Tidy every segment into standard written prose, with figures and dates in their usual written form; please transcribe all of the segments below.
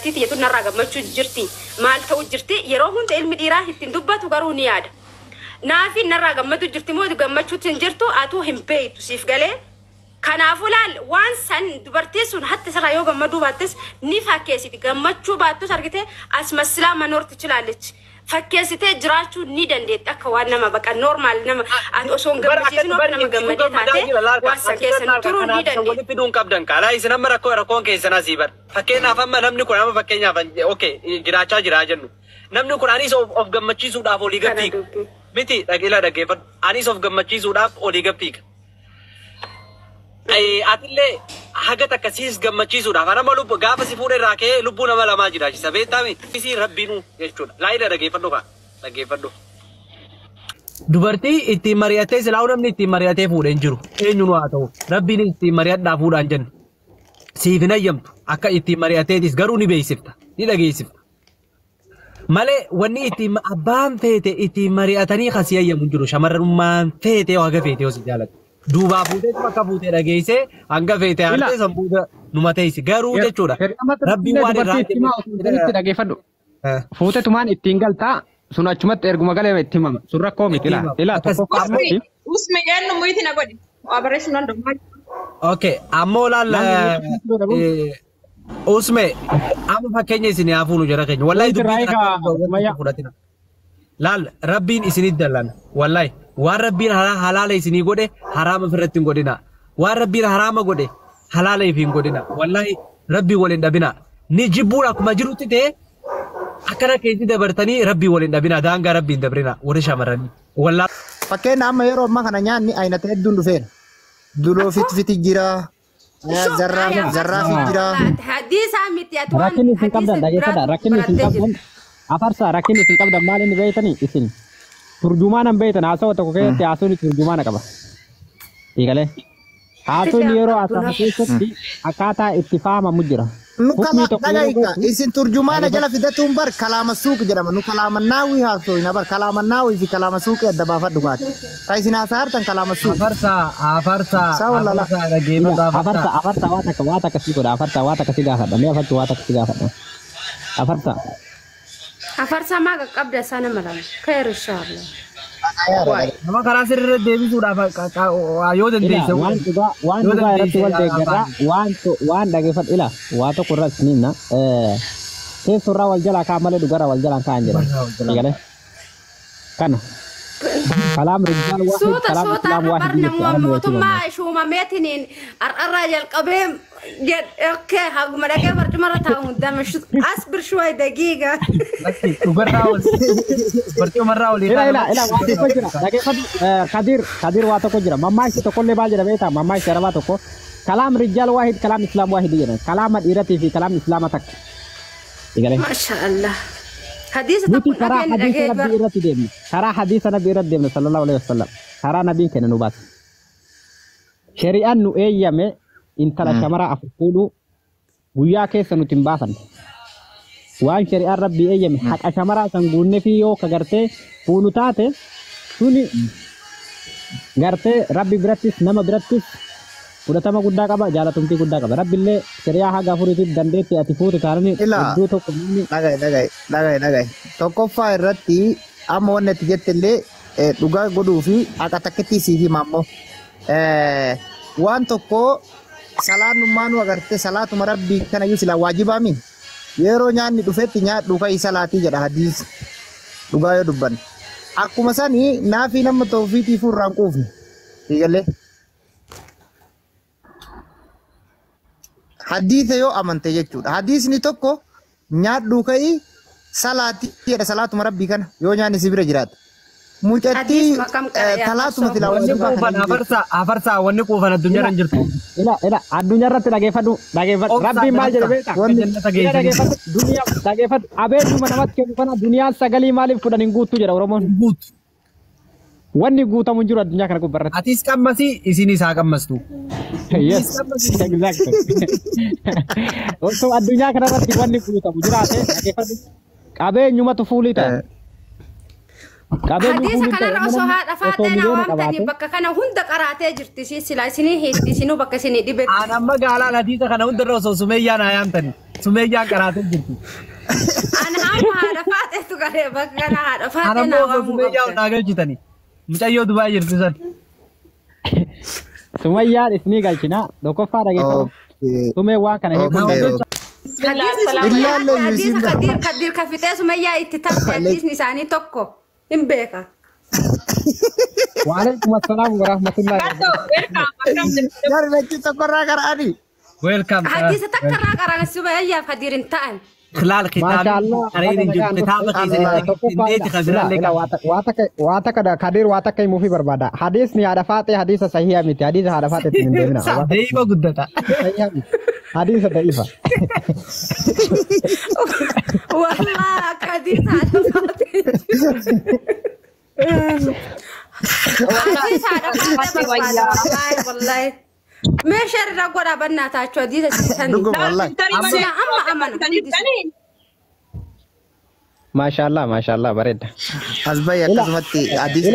dubartii tiyatu narraa gammachuu jirti maal ta'u jirti yeroo hunda ilmi dhiiraa ittiin dubbatu garuu ni yaada naafi narraa gammachuu jirti moo gammachuu tin jirtu atu hin beeytu siif galee kanaafuu laal waan san dubartii sun hatta sirraa yoo gammaduu baattis ni fakkeessiti gammachuu baattus argite as maslaa manoorti chilaallechi fakkeessitee jiraachuu ni dandeetti akka waan nama baqa normaal nama osoo gammachiisinu akka nama gammadee taate waan san keessa turuu ni dandeetti. Walitti fiduun qabdan kaalaa isin amma rakkoon keessanaa sii bar fakkeenyaaf amma namni kun amma fakkeenyaaf jiraachaa jiraa jennu namni kun anis of gammachiisuudhaaf olii gabbiiga miti dhaqila dhaggeeffadhu anis of gammachiisuudhaaf olii gabbiiga. Atillee haga takkasiis gammachiisuudhaaf anama lubbu gaafa si fuudhee irraa ka'ee lubbuu nama lamaa jiraachisa beektaami isii rabbiinuu jechuudha laayida dhaggeeffadhu kaa dhaggeeffadhu. Dubartii ittiin mari'attee silaa namni ittiin mari'atee fuudheen jiru eenyuun haa ta'u rabbiin ittiin mari'adhaa fuudhaan jennu siif hin ayyamtu akka ittiin mari'atteetis garuu ni beeksifta ni dhageessifta malee wanni ittiin abbaan feete ittiin mari'atanii kasii ayyamu jiru shamarrummaan feete haga feete hosi jaalatu. Duubaa fuutee akka fuutee dhageessee hanga feetee haatee sanbuuta numa teessi garuu jechuudha. Rabbiin waan irraa itti dhageeffadhu. Fuutetumaan ittiin galtaa sun achumatti erguma galee itti himama. Sun rakkoo miti ila tokko qaamatti. Usme yaannu muyitiin agodi. Waa barreessuun danda'u. Okay, ammoo laal usme amma fakkeenya isin haafuunu jira keenya. Wallahi dubbiin laal rabbiin isinit dallan wallahi. Waan rabbiin halaala isinii godhe haraama ofirratti hin godhina. Waan rabbiin haraama godhe halaala ifi hin godhina. Wallahi rabbii waliin dhabina. Ni jibbuun akkuma jirutti ta'e akkana keetti dabartanii rabbii waliin dhabina. Daangaa rabbiin dabrina warri shamarranii. Wallahi. Fakkeenya amma yeroo ammaa kana nyaanni aynata hedduun dhufeera. Duloo fiti jira. Zarraa fit jira. Hadiisaa miti ati waan rakkinni isin qabdan dhageeffadha rakkinni isin qabdan afarsaa rakkinni isin qabdan maal inni beeytanii isin. Turjumaana beektan haasawaa tokko keessatti haasawni turjumaana qaba. Eegalee haasawni yeroo haasawaa keessatti akkaataa itti faamamu jira. Nukala dhagaika isin turjumaana jala fidatuun bar kalaama suuq jedhama nu kalaama naawwi haasawina bar kalaama naawwi fi kalaama suuqii adda baafadhu baate. Ka isin haasa'artan kalaama suuq. Afarsaa waa takka sii godha afarsaa waa takka sii gaafadha mee afartuu waa takka sii gaafadha. Afarsaa maa qaqqabda sana malam khayr inshallah. Nama karaa sirrii deebisuudhaaf yoo dandeesse waan dhugaa irratti wal deeggarraa waan dhageeffadhu ila waa tokko irratti nimna keessurraa wal jalaa kaan malee dhugarraa wal jalaan kaan jedhan eegale kana kalaam rijal waahid kalaam islaam waahid mootummaa shuumameetiniin ar'arraa jalqabee اوكي هاقوم لك برج مرة تاون دام اصبر شوي دقيقة dhugarraa wal bartii marraa wal ila waa tokko jira kadir waa tokko jira mammaakshi tokko illee baal jedha beektaa mammaakshi arabaa tokko kalaam rijal waahid kalaam islaam waahid jedhan kalaama dhiiratii fi kalaam islaama takka eegale masha Allah hadiisa nuti karaa hadiisa nabii irratti deemne karaa hadiisa nabii irratti deemne sallallahu alaihi wasallam karaa nabiin kenna nu baase shari'aan nu eeyyame intala shamara afurfuudhu guyyaa keessa nuti hin baafanne waan shari'aan rabbii eeyyame haqa shamaraa san guunnee fi yoo ka gartee fuunu taate suni gartee rabbi birattis nama birattis fudhatama guddaa qaba jaalatumtii guddaa qaba rabbillee shari'aa haga afuriitiif dandeetti ati fuutu taananii iddoo tokko dhagaye tokkoffaa irratti amma wanni itti jettillee dhugaa godhuu fi haqa takkitti siif himammoo waan tokko salaanummaanu agartee salaatuma rabbii kana iyyuu sila waajibaamin yeroo nyaanni dhufetti nyaadhu ka'ii salaatii jedha hadiis dhugaa yoo dubbanne akkuma sanii naafii nama tawfiitii fuurraan quufne eegalee hadiisa yoo amante jechuudha hadiisni tokko nyaadhu ka'ii salaatii jedha salaatuma rabbii kana yoo nyaanni si bira jiraate mucatti talaatuma tilaawa afarsaa wanni quufan addunyaa irra jirtu ila addunyaa irratti dhageeffadhu rabbiin maal jedhe beektaa dhageeffadhu abeeduma namatti kennu kana duniyaan sagalii maaliif fudhan hin guuttu jedha oromoon wanni guutamu hin jiru addunyaa kana gubbarratti atis qammasi isinis haa qammastu yes exactly osoo addunyaa kana irratti wanni guutamu jiraate dhageeffadhu qabeenyumatu fuulii ta'a Hadiisa kanarra osoo haadha faaxee waamtanii bakka kana hunda qaraatee jirti sila isinii heetti isinuu bakka isinii dhibetti. Aan amma gaalaan hadiisa kana hundarra osoo Sumeeyyaan hayaamtani. Sumeeyyaan qaraatee jirti. Ana amma haadha faaxeetu garee bakka kana haadha faaxee Aan amma osoo Sumeeyyaan naa galchitani. Mucayyoo Dubaay jirti san. Sumayyaan isinii galchina tokkoffaa dhageeffatu. Sumee waan kana heeku. Hadiisa kadir kafitee Sumayyaa itti taphate hadiisni isaanii tokko. Imbeka. Waalaikumsalam warahmatullahi wabarakatuh. Jari lagi takarra karani. Welcome. Hadis takarra karani Sumayya hadirin ta'an. خلال كتاب قرين كتابك إنتي خزران لك واتك دا كدير واتك كي موفي بربادا حديث ني عرفات حديث صحيح متي حديث عرفات من دينا صحيح قدتا حديث ضعيفة والله حديث عرفات حديث عرفات والله ما شر رقورا بناتاتشو حديث سنة ما شاء الله بريد حسبي كسمتي حديث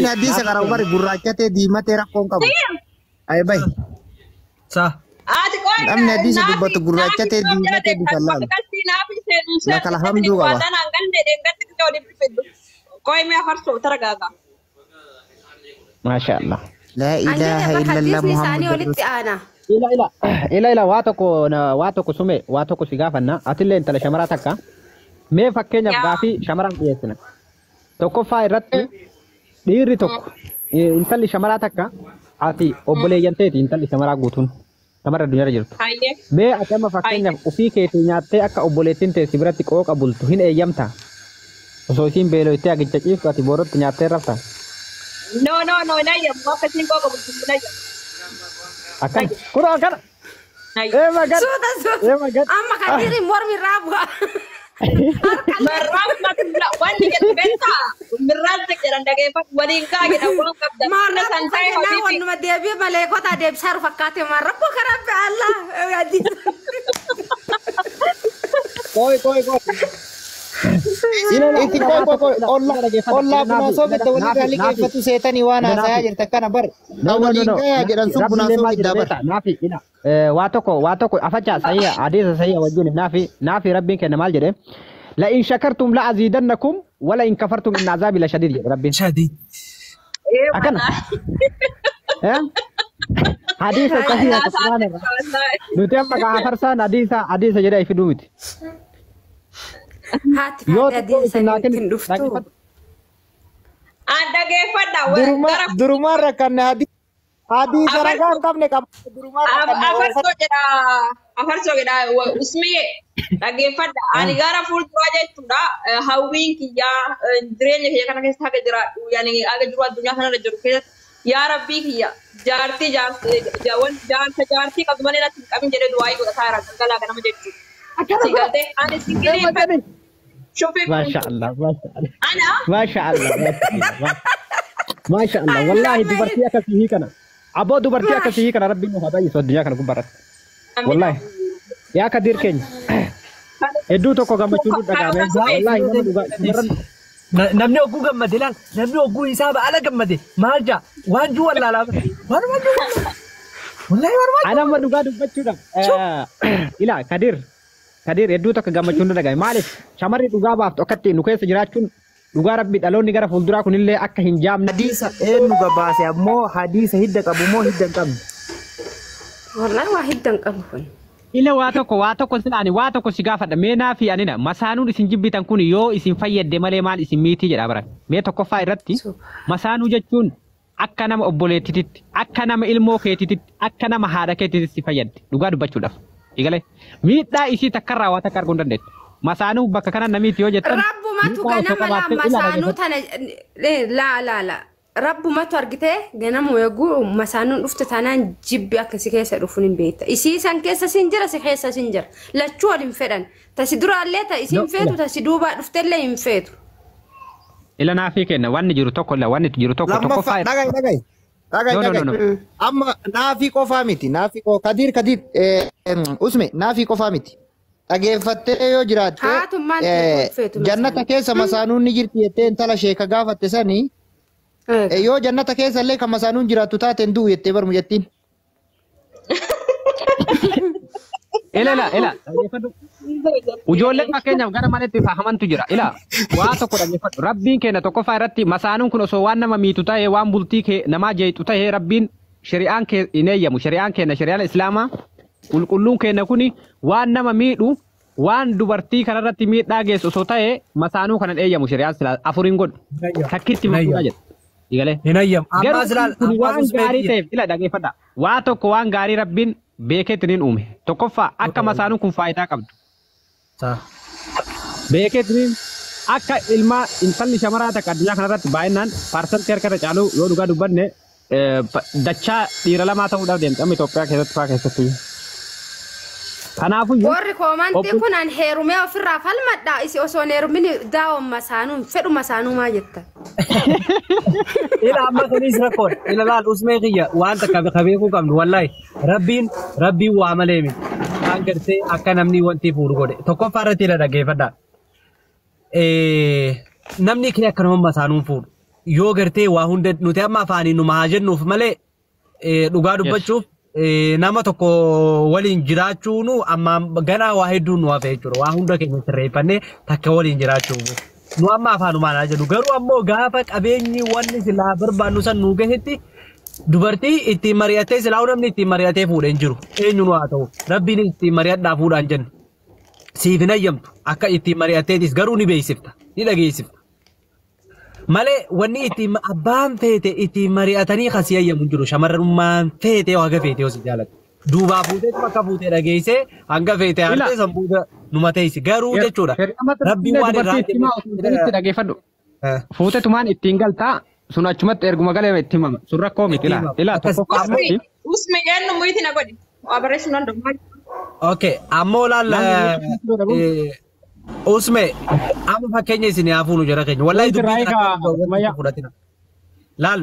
حديث كراوبر غراكته ديمته رقم كم اي باي صح امن حديث دبت غراكته ديمته دفلال لك الحمد لله ما شاء الله لا إله إلا الله محمد إلا واتوكو سمي واتوكو سيغافنا أتلي انت لشمراتك مي فكينيا غافي شمران يسنا توكو فاي رتي ديري توكو انت لشمراتك أتي أبولي ينتيتي انت لشمرا غوتون تمر الدنيا رجلت مي أتما فكينيا وفي كيتي نياتي أكا أبولي تنتي سيبراتي كوك أبولتو هين أيامتا وسوسين بيلو إتيا جيتشيف كاتي بورت نياتي رفتا No, naya, mau kasih kau kamu naya. Akan, kurang akan. Magan. Sudah. Amma kadiri mor mirabu. Merab nak nak wani kita benta. Merab tak jalan daging pak wadingka kita pulang kapten. Mana santai na wanu madebi malekot adeb saru fakate marab ko karab Allah. Koi. Ini koi Allah bunaso kita wani kali kefatu setan iwana saya jadi tekan bar. No. Nafi ina. Watoko afacha saya hadis saya wajuni nafi rabbi kana mal jere. La in shakartum la azidannakum wa la in kafartum in azabi la shadid rabbi. شديد Akan. Hadis sahih subhanallah. Nutem maka afarsan hadis jere ifidumit. Hati hadis ini duftu. Anda gefada. Durumah rekan hadis saragan kamne kam durumah afarso jeda usmi gefada ani gara full project tuda hawin kiya drenya kiya kana kesta ke jira yani aga jura dunya kana juru ke ya rabbi kiya jarti jawan jarti kadmane na kami jere duai ko thara kala kana me jettu sigate ani sikini ما شاء الله ما شاء الله والله دبرتيك فيه كنا أبو دبرتيك فيه كنا ربي مهابي صدقني كنا كبرت والله يا كدير كين إدو توكو كم تقول دعامة والله namni oguu gammade laal namni oguu isaa baala gammade maal jaa waan juu wallaalaa waan juu wallahi waan أنا ما دوغا دبتشودا إلا كدير إدو توكو كم تقول دعامة مالك شماري دوغا بافت أكتي نكيس جراتشون دوغا ربي دالون نيجا فولدرا كونيلة أكه هنجام hadis nuga bahasa mo hadis hidda kabu mo hidda kam Wallahi wahidan kabun. إلا واتوكو سلاني واتوكو سيغافة مينا في أنينا مسانو إسين جبتان كوني يو إسين فايد دمالي مال إسين ميتي جدا برا ميتوكو فاي رتي مسانو جتشون akka nama obboleettiitti akka nama ilmoo keetiitti akka nama haadha keetiitti si fayyaddi dhugaa dubbachuudhaaf egalee miidhaa isii takkarraa waa takka arguu hin dandeettu masaanuu bakka kana namiitti yoo jettan Rabbumatu ganama masaanuu tana la Rabbumatu argitee ganama eeguu masaanuun dhufte tanaan jibbi akkasi keessa dhufuun hin beekta isii san keessa sin jira si keessa sin jira lachuu waliin fedhan tasi duraallee ta isin feetu tasi duubaa dhuftellee hin feetu. Ila naafii kenna wanni jiru tokko la wanni jiru tokko faa Dhagay. Amma naafi qofaa miti naafi kadir usme naafi qofaa miti dhageeffattee yoo jiraatte Haatummaan feetu jannata keessa masaanuun ni jirti jettee intala sheeka gaafatte sanii yoo jannata keessa illee kan masaanuun jiraattu taateen du'u jettee barmu jettiin. Ila ujoolleen fakkeenyaaf gara maletti fahamantu jira. Ila waa tokko dhageeffadhu. Rabbiin keenya tokkoffaa irratti masaanuun kun osoo waan nama miitu ta'e waan bultii namaa jeetu ta'e Rabbiin shari'aan hin eeyyamu. Shari'aan keenya shari'aan Islaamaa qulqulluun keenya kuni waan nama miidhu waan dubartii kanarratti miidhaa geessu osoo ta'e masaanuu kanan eeyyamu shari'aan afuriin godhu. Takkitti maqaa jedhu. Igalee. Hin eeyyamu. Ammas ilaal. Waan gaarii ta'eef ila dhageeffadha. Waa tokko waan gaarii Rabbiin beekeetiniin uume. Tokkoffaa akka masaanuun kun faayidaa qabdu. Beekeetiniin akka ilmaa intalli shamaraa takka addunyaa kanarratti baay'inaan paarsantii harka irra caalu yoo dhugaa dubbanne dachaa dhiira lamaa ta'uudhaaf deemte amma Itoophiyaa keessatti fa'aa keessatti. Kanaafuu warri koomantii kun an heerumee ofirraa falmadha isi osoo heerumin daawwan masaanuun fedhu masaanuu maa jetta. Ila amma kunis rakkoon ila laal usmee kiyya waan takka beekuu qabnu wallahi rabbiin waa malee miti kan gartee akka namni wanti fuudhu godhe tokkoffaa irratti ila dhageeffadha. Namni kee akka nama masaanuun fuudhu yoo gartee waa hunda nuti amma afaanii nu haa jennuuf malee dhugaa dubbachuuf nama tokko waliin jiraachuun amma ganaa waa hedduun nu hafe jechuudha. Waa hunda keenya sirreeffannee takka waliin jiraachuuf. Nu amma afaanumaan haa jedhu garuu ammoo gaafa qabeenyi wanni silaa barbaannu san nu gahetti dubartii ittiin mari'attee silaa namni ittiin mari'atee fuudhee hin jiru. Eenyu nu haa ta'u rabbiin ittiin mari'adhaa fuudhaan jenna. Siif hin ayyamtu akka ittiin mari'atteetis garuu ni beeksifta ni dhageessifta. Malee wanni ittiin abbaan feete ittiin mari'atanii kan si ayyamu jiru shamarrummaan feete haga feete yoo si jaalatte. Duubaa fuutee akka fuutee dhageessee hanga feete haatee sanbuuta numa teessi garuu jechuudha. Rabbiin waan irraa dhageeffadhu. Fuutetumaan ittiin galtaa sun achumatti erguma galee itti himama sun rakkoo miti ila tokko Usme jennu muyti na godhi. Waa barreessuun danda'u. Okay, ammoo laal Usme amma fakkeenya isin haafuunu jira keenya wallahi dubbii laal